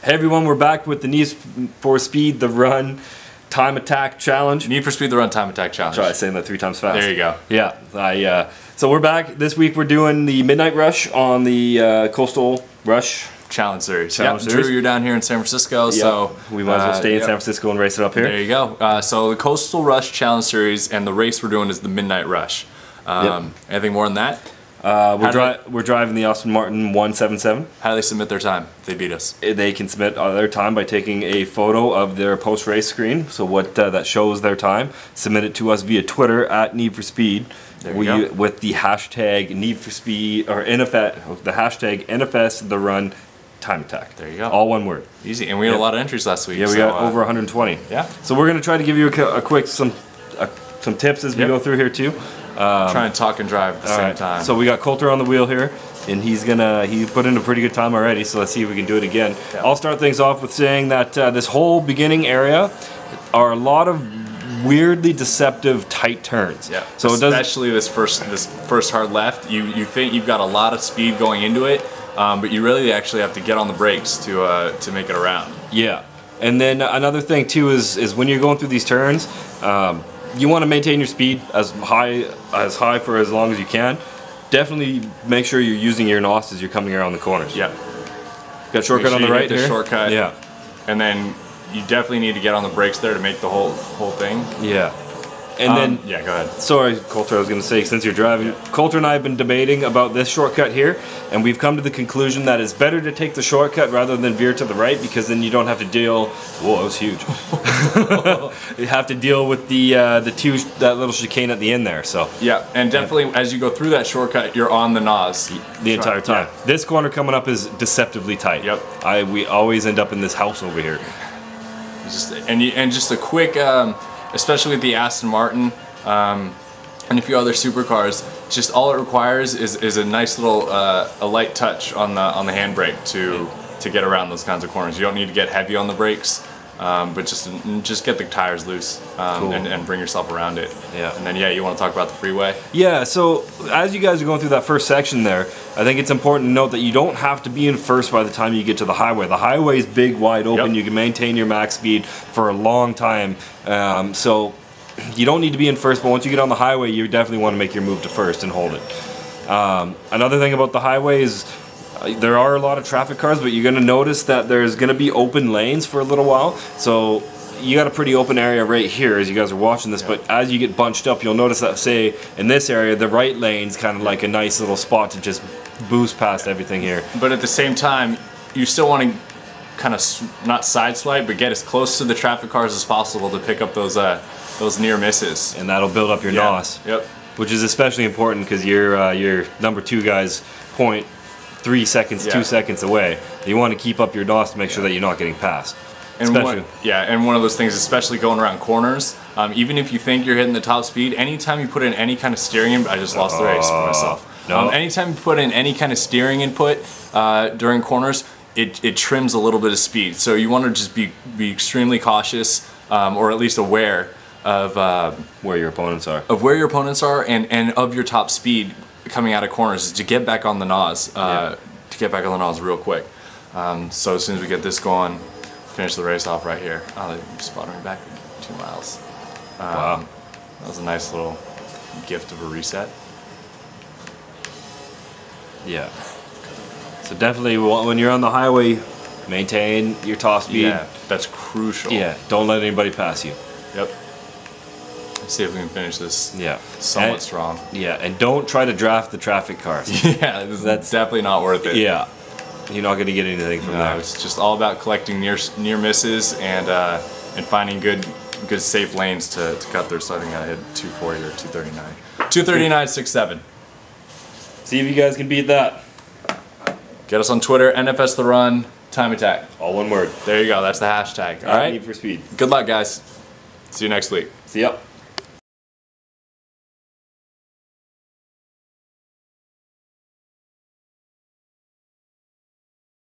Hey everyone, we're back with the Need for Speed the Run Time Attack Challenge. Need for Speed the Run Time Attack Challenge. Try saying that 3 times fast. There you go. Yeah, so we're back. This week we're doing the Midnight Rush on the Coastal Rush Challenge Series. Series. Drew, you're down here in San Francisco, so we might as well stay in San Francisco and race it up here. There you go. So the Coastal Rush Challenge Series, and the race we're doing is the Midnight Rush. Anything more than that? We're driving the Aston Martin 177. How do they submit their time if they beat us? They can submit their time by taking a photo of their post-race screen, so what that shows their time. Submit it to us via Twitter at Need for Speed. With the hashtag Need for Speed or NFS, the hashtag NFSDrew Time Attack. There you go. All one word. Easy. And we had a lot of entries last week. Yeah, we got over 120. Yeah. So we're gonna try to give you a quick some tips as we go through here too. Try and talk and drive at the same time. So we got Coulter on the wheel here, and he put in a pretty good time already, so let's see if we can do it again. Yeah. I'll start things off with saying that this whole beginning area are a lot of weirdly deceptive tight turns. Yeah. So especially this first hard left, you think you've got a lot of speed going into it, but you really actually have to get on the brakes to make it around. Yeah. And then another thing too is when you're going through these turns, you want to maintain your speed as high for as long as you can. Definitely make sure you're using your NOS as you're coming around the corners. Yeah. Got shortcut on the right here. Shortcut. Yeah. And then you definitely need to get on the brakes there to make the whole thing. Yeah. And then yeah, go ahead. Sorry, Coulter, I was going to say, since you're driving, Coulter and I have been debating about this shortcut here, and we've come to the conclusion that it's better to take the shortcut rather than veer to the right, because then you don't have to deal. Whoa, that was huge. You have to deal with that little chicane at the end there. So yeah, and definitely as you go through that shortcut, you're on the NOS the entire time. Yeah. This corner coming up is deceptively tight. Yep. We always end up in this house over here. Just a quick. Especially with the Aston Martin and a few other supercars, just all it requires is a nice little a light touch on the handbrake to get around those kinds of corners. You don't need to get heavy on the brakes, but just get the tires loose and bring yourself around it. Yeah. And then you want to talk about the freeway? Yeah. So as you guys are going through that first section there, I think it's important to note that you don't have to be in first by the time you get to the highway. The highway is big, wide open. Yep. You can maintain your max speed for a long time. So you don't need to be in first, but once you get on the highway, you definitely want to make your move to first and hold it. Another thing about the highway is there are a lot of traffic cars, but you're going to notice that there's going to be open lanes for a little while. So you got a pretty open area right here as you guys are watching this, but as you get bunched up, you'll notice that, say, in this area, the right lane's kind of like a nice little spot to just boost past everything here. But at the same time, you still want to kind of not sideswipe, but get as close to the traffic cars as possible to pick up those near misses. And that'll build up your NOS. Yep. Which is especially important because your number 2 guy's 0.3 seconds, 2 seconds away. You want to keep up your NOS to make sure that you're not getting passed. And one of those things, especially going around corners, even if you think you're hitting the top speed, anytime you put in any kind of steering input, I just lost the race for myself. No. Anytime you put in any kind of steering input during corners, it trims a little bit of speed. So you want to just be extremely cautious, or at least aware of where your opponents are. Of where your opponents are, and of your top speed coming out of corners, to get back on the NOS, to get back on the NOS real quick. So as soon as we get this going, finish the race off right here. Oh, they spotted me back 2 miles. Wow. That was a nice little gift of a reset. Yeah. So definitely when you're on the highway, maintain your top speed. Yeah, that's crucial. Yeah, don't let anybody pass you. Yep. Let's see if we can finish this somewhat strong. Yeah, and don't try to draft the traffic cars. Yeah, that's definitely not worth it. Yeah. You're not going to get anything from that. It's just all about collecting near misses and finding good safe lanes to cut through. So I think I hit 240 or 239. 239.67. See if you guys can beat that. Get us on Twitter, NFS the Run Time Attack. All one word. There you go. That's the hashtag. All right. Need for Speed. Good luck, guys. See you next week. See ya.